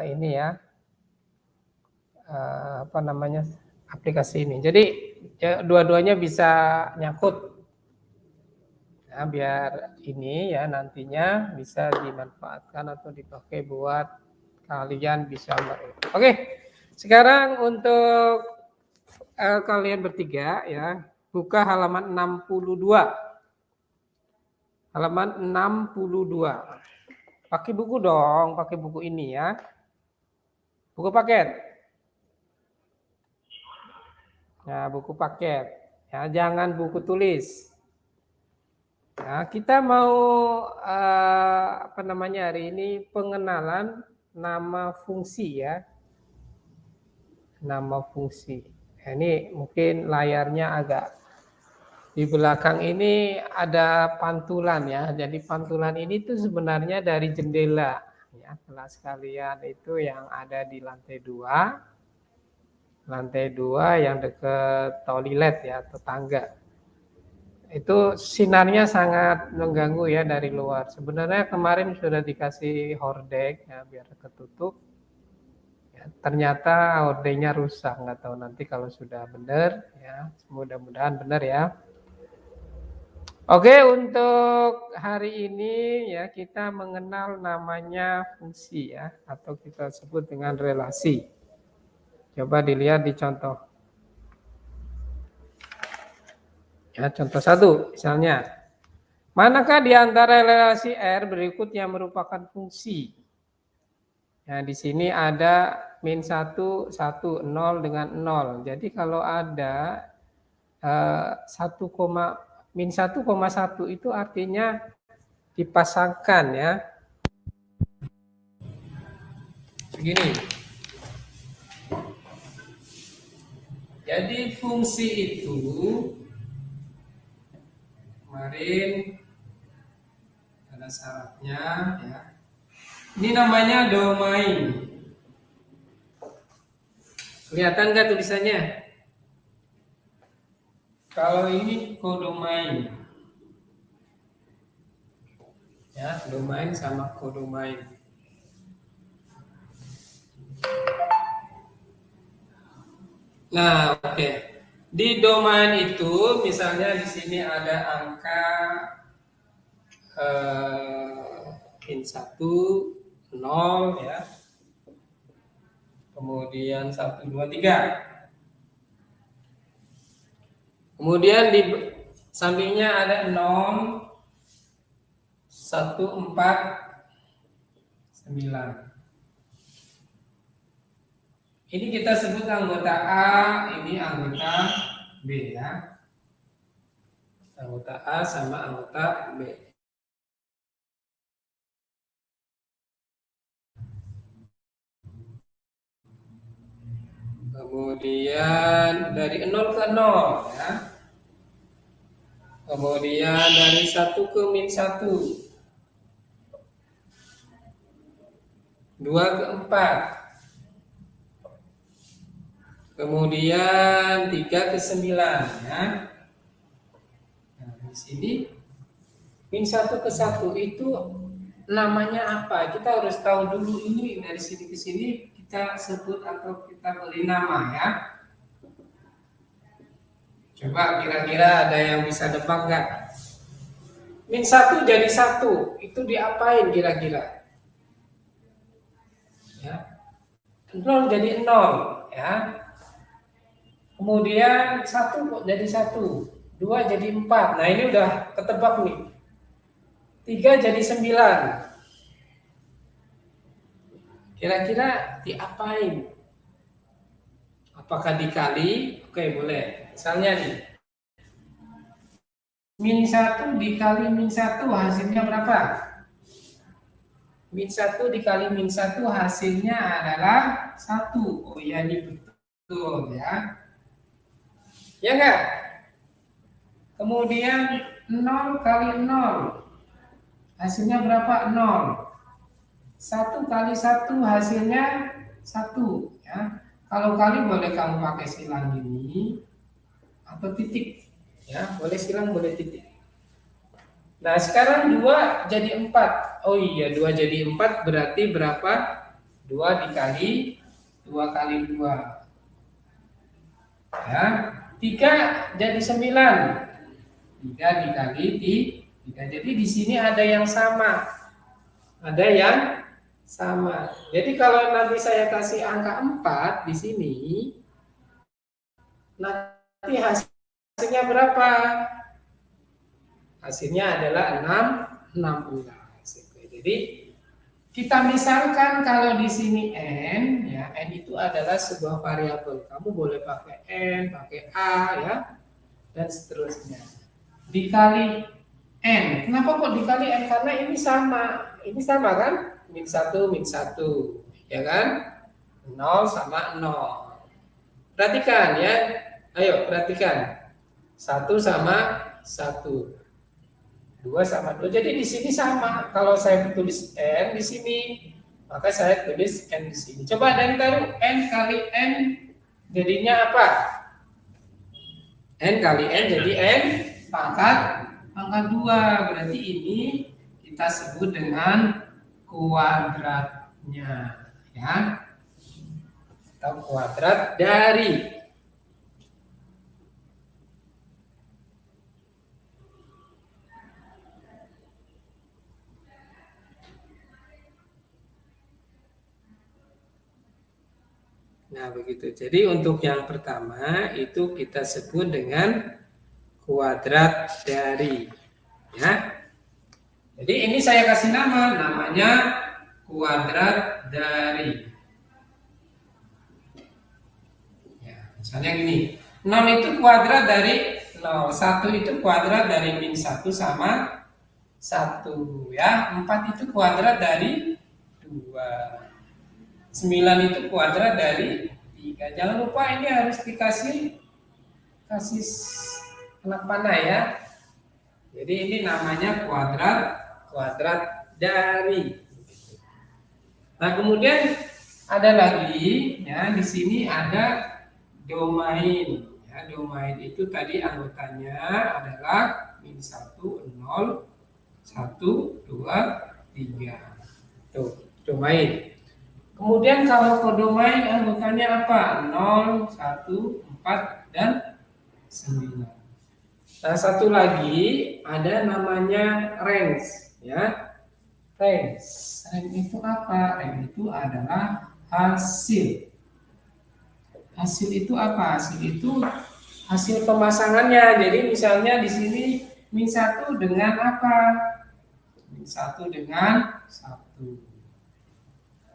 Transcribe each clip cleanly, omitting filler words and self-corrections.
ini ya, apa namanya, aplikasi ini. Jadi dua-duanya bisa nyangkut. Nah, biar ini ya nantinya bisa dimanfaatkan atau dipakai buat kalian bisa. Oke, sekarang untuk kalian bertiga ya, buka halaman 62. Halaman 62. Pakai buku dong, pakai buku ini ya. Buku paket. Nah, buku paket. Ya, jangan buku tulis. Nah, kita mau apa namanya hari ini pengenalan nama fungsi ya. Nama fungsi. Nah, ini mungkin layarnya agak di belakang ini ada pantulan ya. Jadi pantulan ini tuh sebenarnya dari jendela ya. Kelas kalian itu yang ada di lantai 2. Lantai 2 yang dekat toilet ya, tetangga. Itu sinarnya sangat mengganggu ya dari luar. Sebenarnya kemarin sudah dikasih hordeng ya biar ketutup. Ya, ternyata hordengnya rusak, nggak tahu nanti kalau sudah benar ya. Mudah-mudahan benar ya. Oke, untuk hari ini ya kita mengenal namanya fungsi ya atau kita sebut dengan relasi. Coba dilihat di contoh. Ya, contoh 1 misalnya. Manakah di antara relasi R berikut yang merupakan fungsi? Nah, di sini ada min 1, 1, 0 dengan 0. Jadi kalau ada 1, min 1,1 itu artinya dipasangkan ya. Begini. Jadi fungsi itu kemarin ada syaratnya ya. Ini namanya domain. Kelihatan nggak tulisannya? Kalau ini kodomain. Ya, domain sama kodomain. Nah, oke. Di domain itu misalnya di sini ada angka min 1, 0 ya. Kemudian 1, 2, 3. Kemudian di sampingnya ada 0, 1, 4, 9. Ini kita sebut anggota A, ini anggota B ya. Anggota A sama anggota B. Kemudian dari 0 ke 0 ya. Kemudian dari 1 ke min 1. 2 ke 4. Kemudian 3 ke 9 ya. Nah, di sini min 1 ke 1 itu namanya apa? Kita harus tahu dulu ini dari sini ke sini kita sebut atau kita beri nama ya. Coba kira-kira ada yang bisa nebak nggak? Min 1 jadi 1, itu diapain kira-kira? Ya. 0 jadi 0 ya. Kemudian 1 kok jadi 1, 2 jadi 4. Nah, ini udah ketebak nih. 3 jadi 9. Kira-kira diapain? Apakah dikali? Oke, boleh. Misalnya nih. Min 1 dikali min 1 hasilnya berapa? Min 1 dikali min 1 hasilnya adalah 1. Oh iya, ini betul ya. Ya enggak? Kemudian 0 kali 0 hasilnya berapa? 0. 1 kali 1 hasilnya 1 ya. Kalau kali boleh kamu pakai silang ini atau titik ya, boleh silang boleh titik. Nah, sekarang 2 jadi 4. Oh iya, 2 jadi 4 berarti berapa? 2 dikali 2 kali 2. Ya. 3 jadi 9. 3 dikali 3. Jadi di sini ada yang sama. Ada yang sama. Jadi kalau nanti saya kasih angka 4 di sini, nanti hasilnya berapa? Hasilnya adalah 16. Jadi kita misalkan kalau di sini n, ya n itu adalah sebuah variabel. Kamu boleh pakai n, pakai a, ya, dan seterusnya. Dikali n. Kenapa kok dikali n? Karena ini sama kan? Min 1, min 1, ya kan? 0 sama 0. Perhatikan ya. Ayo perhatikan. 1 sama 1. 2 sama 2. Jadi di sini sama. Kalau saya tulis n di sini, maka saya tulis n di sini. Coba dan taruh n kali n jadinya apa? N kali n jadi n pangkat 2. Berarti ini kita sebut dengan kuadratnya, ya. Atau kuadrat dari. Nah, begitu. Jadi untuk yang pertama itu kita sebut dengan kuadrat dari, ya. Jadi ini saya kasih namanya kuadrat dari. Ya, misalnya gini, 0 itu kuadrat dari 0, 1 itu kuadrat dari min 1 sama 1, ya. 4 itu kuadrat dari 2. 9 itu kuadrat dari 3. Jangan lupa ini harus kasih anak panah ya. Jadi ini namanya kuadrat dari. Nah, kemudian ada lagi ya, di sini ada domain. Ya, domain itu tadi anggotanya adalah min 1, 0, 1, 2, 3. Tuh, domain. Kemudian kalau kodomain anggotanya apa? 0, 1, 4, dan 9. Nah, satu lagi ada namanya range, ya. Range. Range itu apa? Range itu adalah hasil. Hasil itu apa? Hasil itu hasil pemasangannya. Jadi misalnya di sini min 1 dengan apa? Min 1 dengan 1.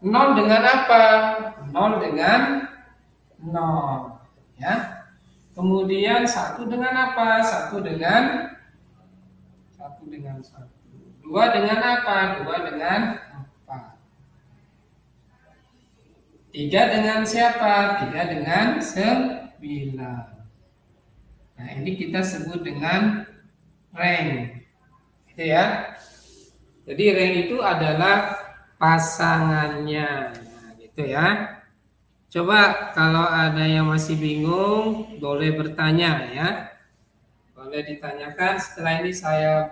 0 dengan apa? 0 dengan 0, ya. Kemudian 1 dengan apa? 1 dengan 1. 2 dengan apa? 2 dengan 4. 3 dengan siapa? 3 dengan 9. Nah, ini kita sebut dengan rank. Gitu ya. Jadi rank itu adalah pasangannya, nah, gitu ya. Coba kalau ada yang masih bingung, boleh bertanya ya. Boleh ditanyakan. Setelah ini saya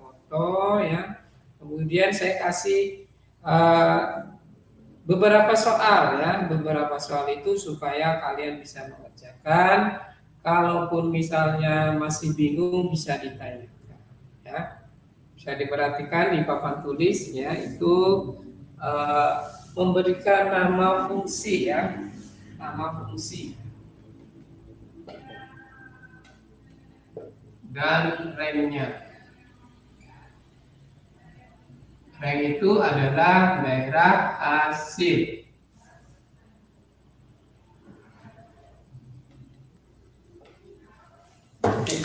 foto ya. Kemudian saya kasih beberapa soal ya. Beberapa soal itu supaya kalian bisa mengerjakan. Kalaupun misalnya masih bingung bisa ditanyakan ya. Bisa diperhatikan di papan tulis ya, itu memberikan nama fungsi ya, nama fungsi dan range-nya. Range itu adalah daerah hasil.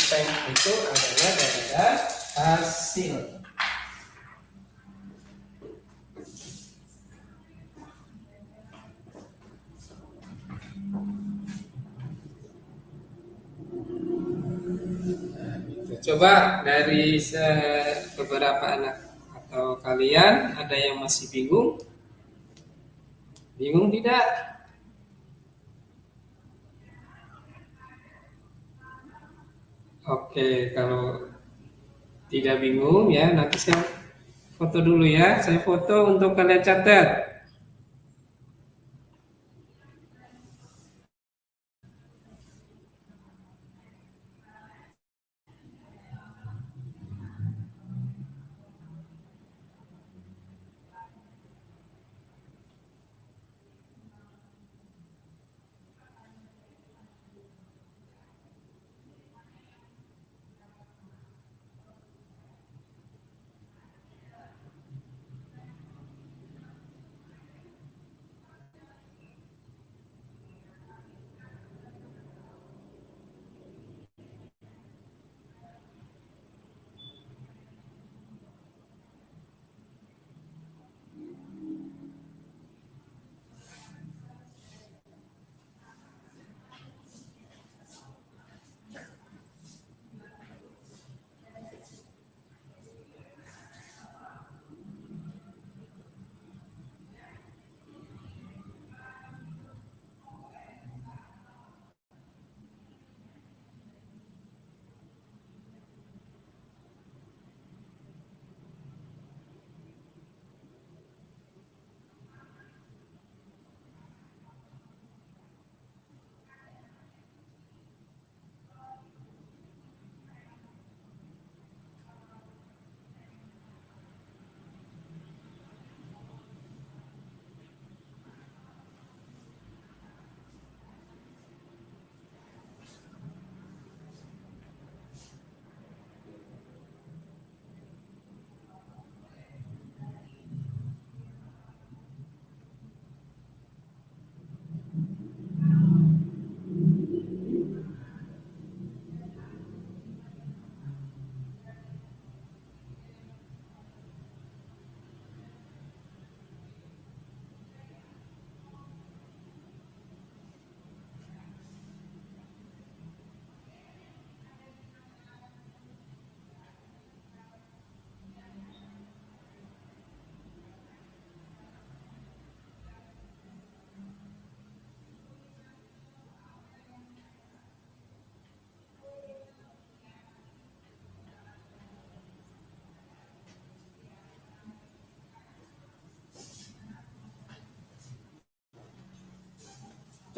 Range itu adalah daerah hasil. Coba dari beberapa anak atau kalian ada yang masih bingung? Bingung tidak? Oke, kalau tidak bingung ya, nanti saya foto dulu ya. Saya foto untuk kalian catat.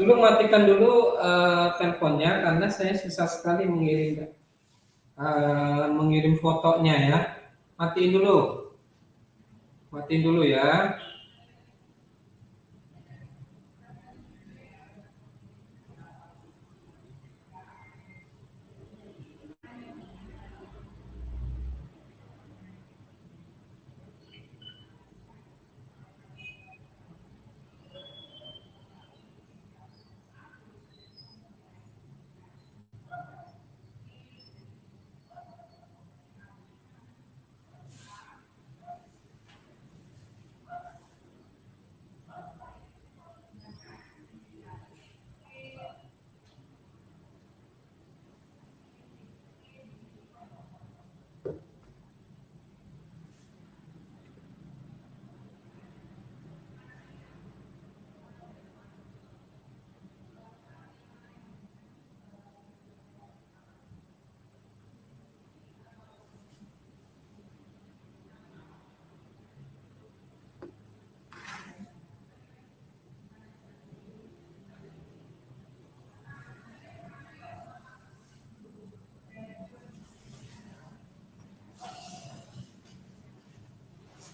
Dulu matikan dulu teleponnya karena saya susah sekali mengirim fotonya ya. Matiin dulu, matiin dulu ya.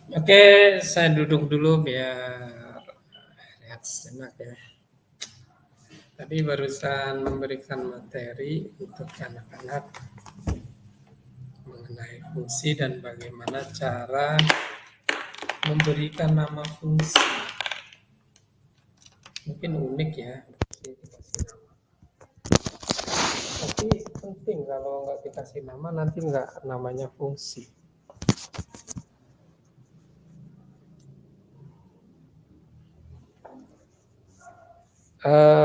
Oke, saya duduk dulu biar lihat sejenak ya. Tadi barusan memberikan materi untuk anak-anak mengenai fungsi dan bagaimana cara memberikan nama fungsi. Mungkin unik ya, dikasih nama. Tapi penting kalau nggak dikasih nama nanti nggak namanya fungsi.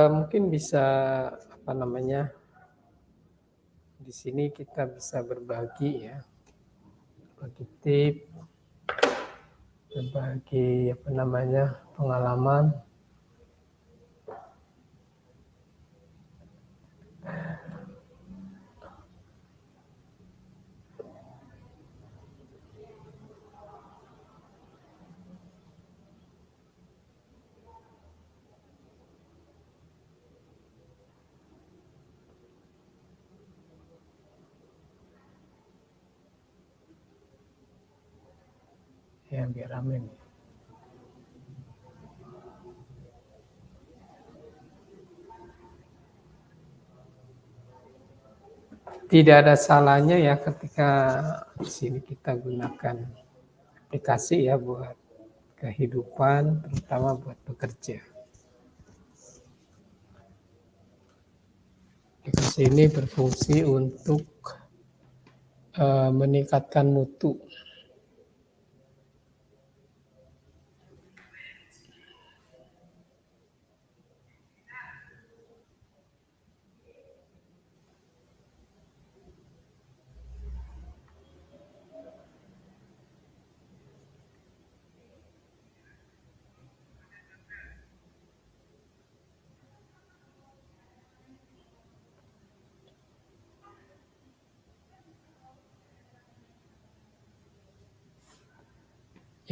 Mungkin bisa apa namanya? Di sini kita bisa berbagi ya, berbagi tips, berbagi apa namanya pengalaman. Ya biar rame nih. Tidak ada salahnya ya ketika di sini kita gunakan aplikasi ya buat kehidupan, terutama buat bekerja. Aplikasi ini berfungsi untuk meningkatkan mutu.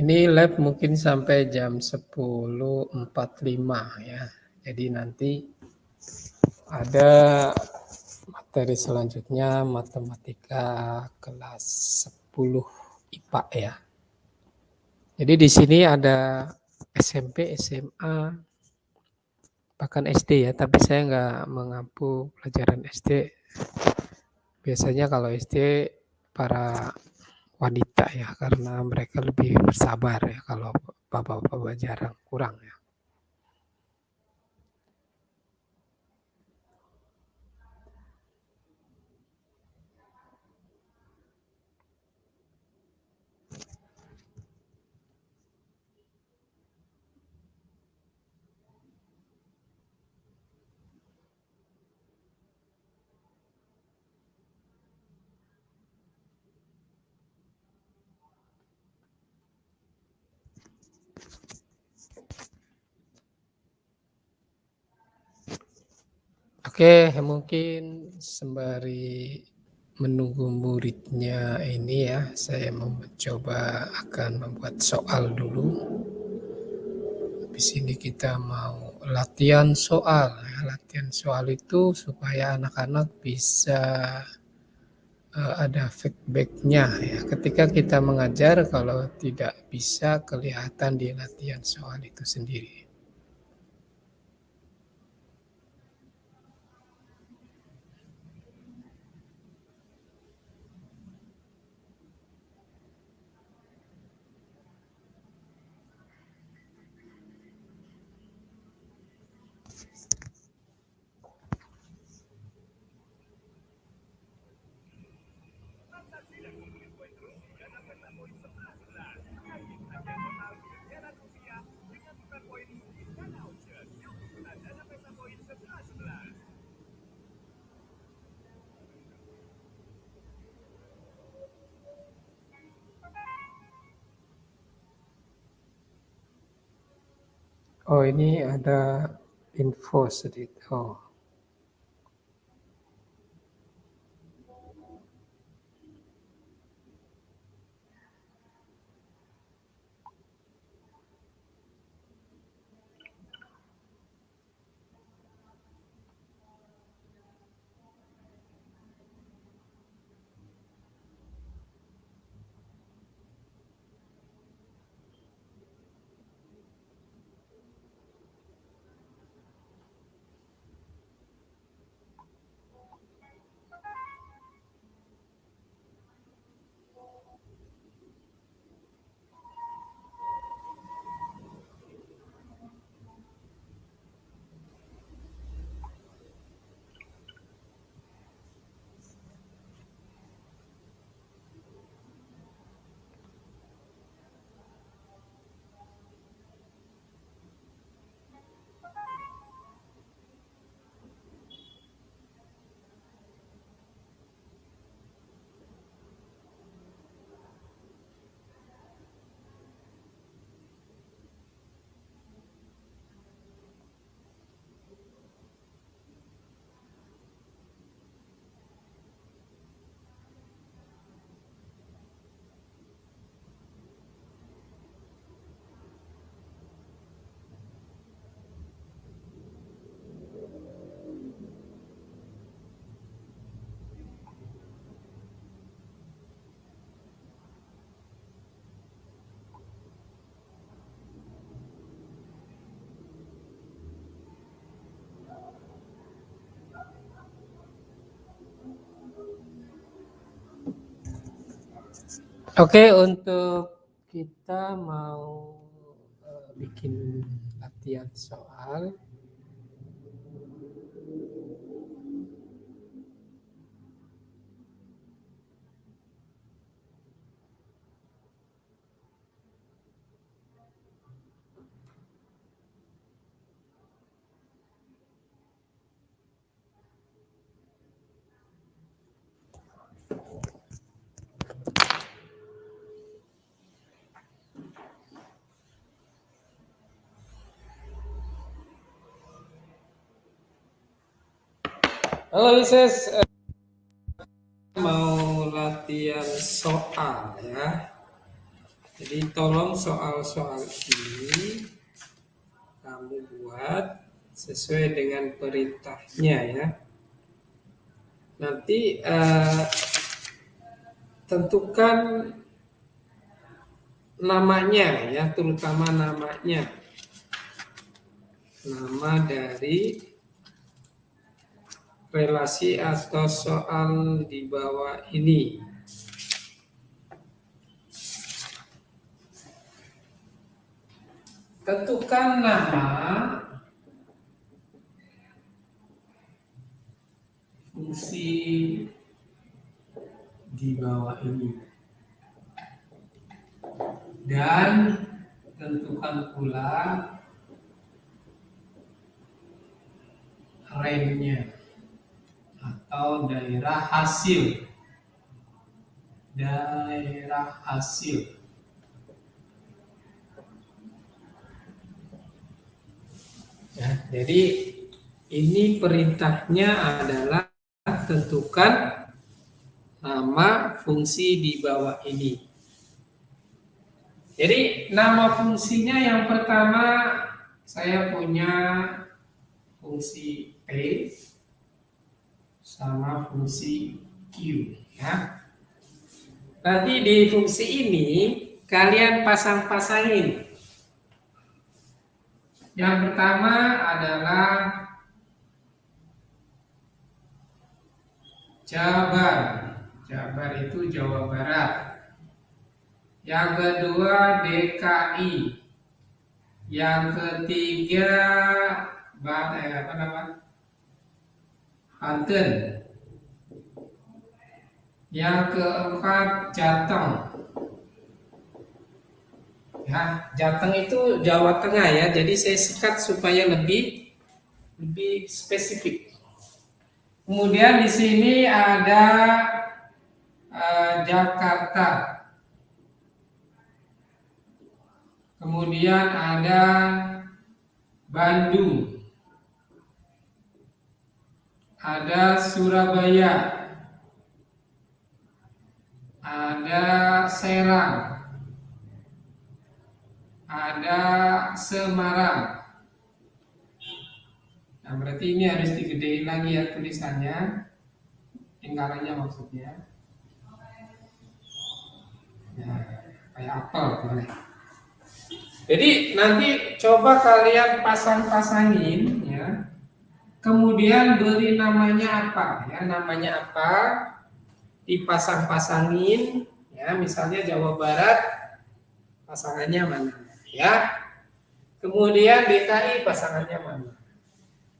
Ini live mungkin sampai jam 10.45 ya. Jadi nanti ada materi selanjutnya matematika kelas 10 IPA ya. Jadi di sini ada SMP, SMA, bahkan SD ya. Tapi saya nggak mengampu pelajaran SD. Biasanya kalau SD para wanita ya, karena mereka lebih bersabar ya. Kalau bapak-bapak jarang, kurang ya. Oke, mungkin sembari menunggu muridnya ini ya, saya mau mencoba akan membuat soal dulu. Di sini kita mau latihan soal. Latihan soal itu supaya anak-anak bisa ada feedback-nya ya. Ketika kita mengajar kalau tidak bisa kelihatan di latihan soal itu sendiri. Oh, ini ada info sedikit. Oh. Oke, untuk kita mau bikin latihan soal. Halo Ises, mau latihan soal ya. Jadi tolong soal-soal ini kamu buat sesuai dengan perintahnya ya. Nanti tentukan namanya ya, terutama namanya. Nama dari relasi atau soal di bawah ini. Tentukan nama fungsi di bawah ini. Dan tentukan pula range-nya atau daerah hasil. Daerah hasil. Ya, jadi ini perintahnya adalah tentukan nama fungsi di bawah ini. Jadi nama fungsinya yang pertama saya punya fungsi P sama fungsi Q ya. Nanti di fungsi ini kalian pasang-pasangin. Yang pertama adalah Jabar. Jabar itu Jawa Barat. Yang kedua DKI. Yang ketiga Banten. Yang keempat Jateng. Ya, Jateng itu Jawa Tengah ya. Jadi saya sikat supaya lebih spesifik. Kemudian di sini ada Jakarta. Kemudian ada Bandung. Ada Surabaya. Ada Serang. Ada Semarang. Nah, berarti ini harus digedein lagi ya tulisannya. Tingkarannya maksudnya. Ya, kayak apel boleh. Jadi nanti coba kalian pasang-pasangin ya. Kemudian beri namanya apa ya? Namanya apa? Dipasang-pasangin ya, misalnya Jawa Barat pasangannya mana ya. Kemudian DKI pasangannya mana.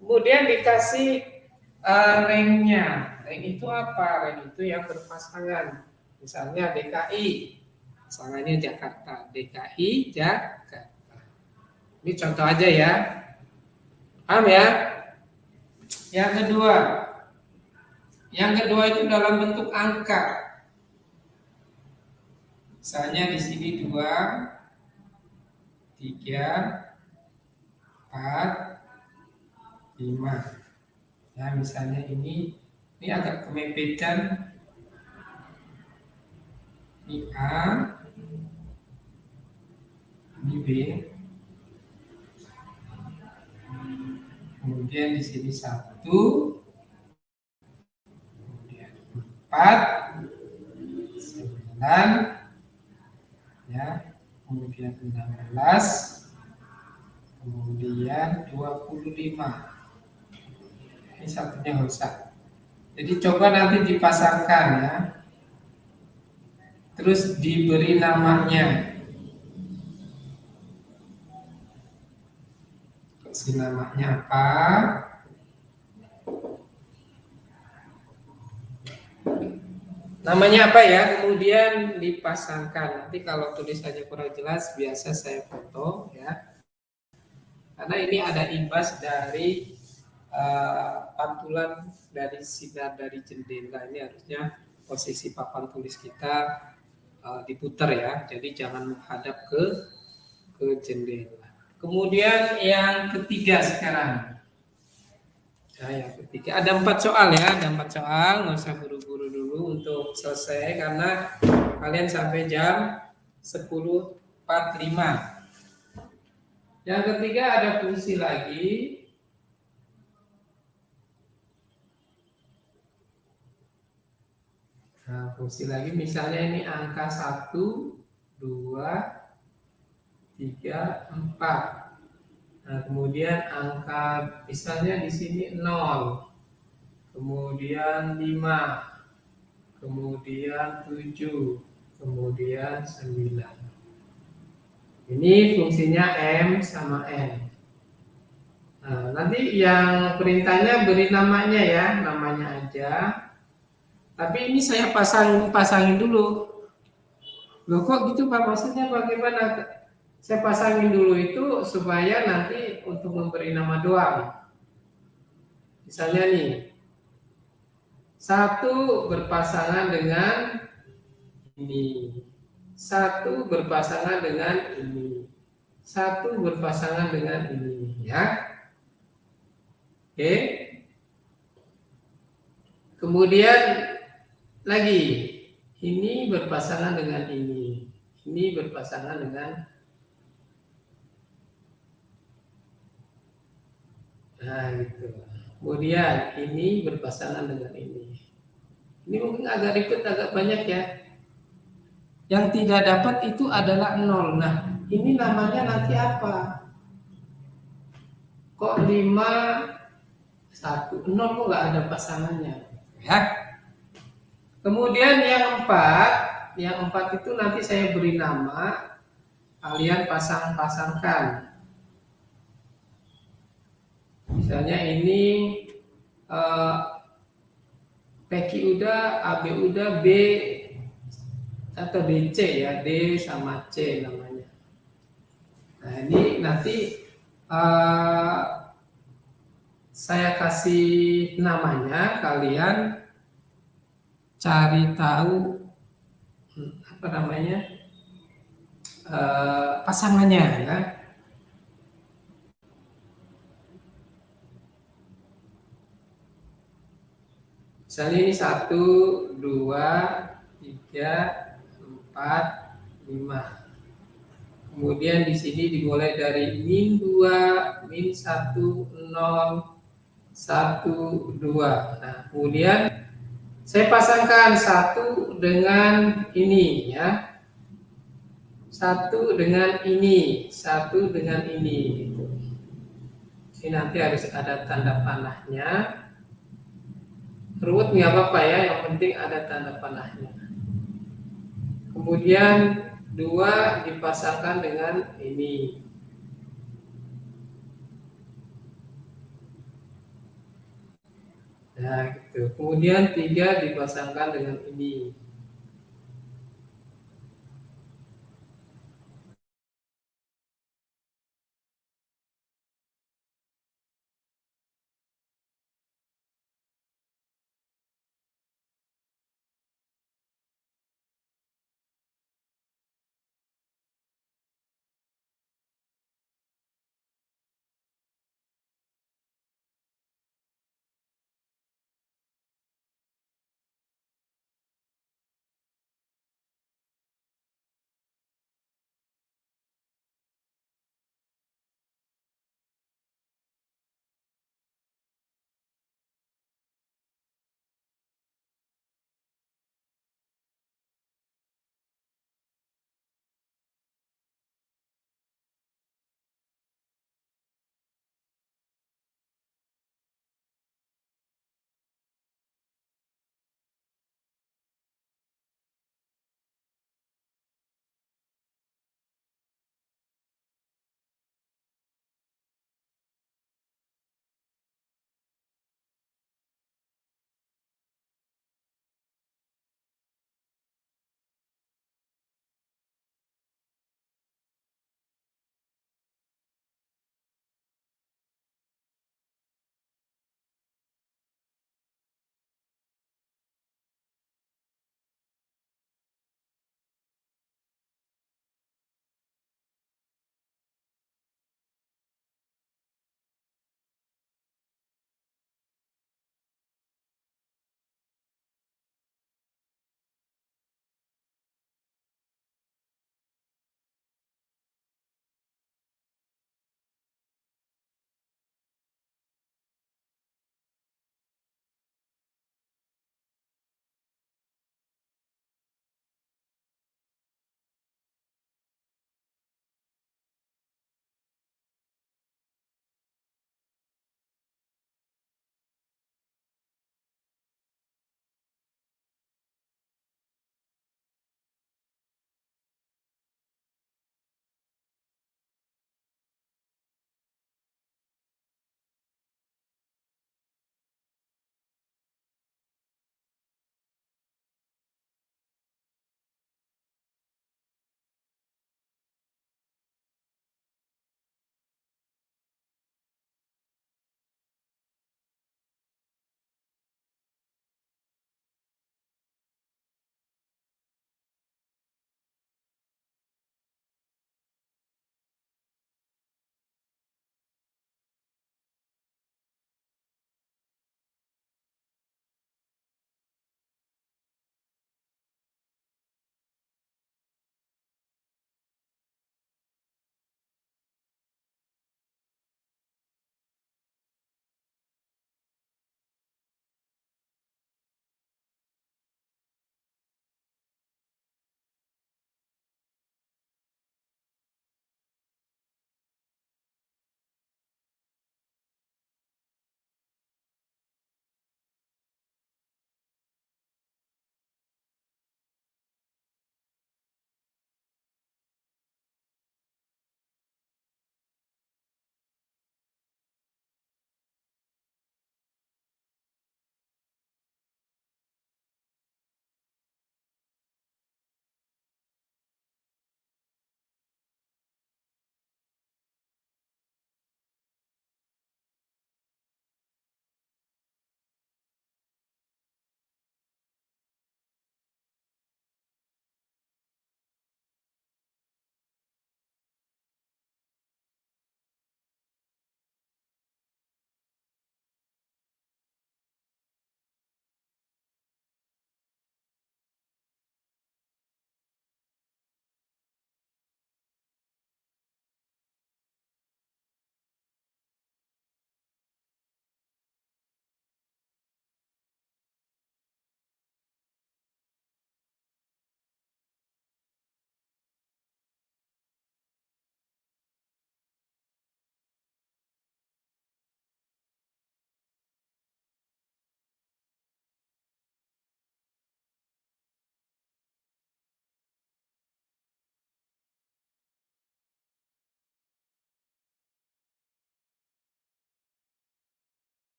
Kemudian dikasih ranknya. Rank itu apa? Rank itu yang berpasangan. Misalnya DKI pasangannya Jakarta. DKI Jakarta. Ini contoh aja ya. Paham ya? Yang kedua itu dalam bentuk angka. Misalnya di sini 2, 3, 4, 5. Ya, misalnya ini agak kemepetan. Ini A, ini B. Kemudian di sini 1, kemudian 4, 9, ya, kemudian 16, kemudian 25. Ini satunya rusak. Jadi coba nanti dipasangkan ya. Terus diberi namanya. Kasih namanya apa? Namanya apa ya? Kemudian dipasangkan. Nanti kalau tulisannya kurang jelas, biasa saya foto ya. Karena ini ada imbas dari pantulan dari sinar dari jendela. Ini harusnya posisi papan tulis kita diputar ya. Jadi jangan menghadap ke jendela. Kemudian yang ketiga sekarang. Nah, yang ketiga ada 4 soal ya, ada 4 soal, nggak usah buru-buru dulu untuk selesai karena kalian sampai jam 10.45. Yang ketiga ada fungsi lagi. Nah, fungsi lagi misalnya ini angka 1, 2, 3, 4. Nah, kemudian angka misalnya di sini 0, kemudian 5, kemudian 7, kemudian 9. Ini fungsinya M sama N. Nah, nanti yang perintahnya beri namanya ya, namanya aja. Tapi ini saya pasangin dulu. Loh kok gitu Pak? Maksudnya bagaimana? Saya pasangin dulu itu supaya nanti untuk memberi nama doang. Misalnya nih, 1 berpasangan dengan ini, 1 berpasangan dengan ini, 1 berpasangan dengan ini, ya. Oke. Kemudian lagi, ini berpasangan dengan ini berpasangan dengan Nah, gitu. Kemudian ini berpasangan dengan ini. Ini mungkin agak ribet, agak banyak ya. Yang tidak dapat itu adalah nol. Nah, ini namanya nanti apa? Kok 5 1 0 kok nggak ada pasangannya? Ya. Kemudian yang empat itu nanti saya beri nama, kalian pasang-pasangkan. Misalnya ini eh, PQ udah, AB udah, B atau DC ya, D sama C namanya. Nah ini nanti eh, saya kasih namanya, kalian cari tahu apa namanya pasangannya ya. Misalnya ini 1, 2, 3, 4, 5. Kemudian di sini dimulai dari min 2, min 1, 0, 1, 2. Nah, kemudian saya pasangkan satu dengan ini ya. Satu dengan ini, satu dengan ini gitu. Ini nanti harus ada tanda panahnya. Ruwet nggak apa-apa ya, yang penting ada tanda panahnya. Kemudian 2 dipasangkan dengan ini. Nah, gitu. Kemudian 3 dipasangkan dengan ini.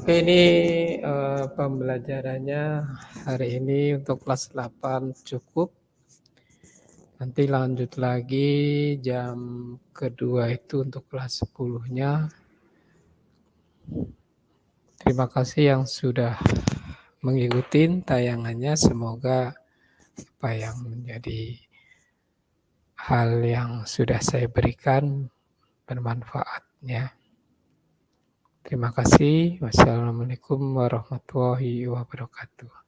Oke, ini pembelajarannya hari ini untuk kelas 8 cukup. Nanti lanjut lagi jam kedua itu untuk kelas 10-nya. Terima kasih yang sudah mengikuti tayangannya. Semoga apa yang menjadi hal yang sudah saya berikan bermanfaat ya. Terima kasih. Wassalamualaikum warahmatullahi wabarakatuh.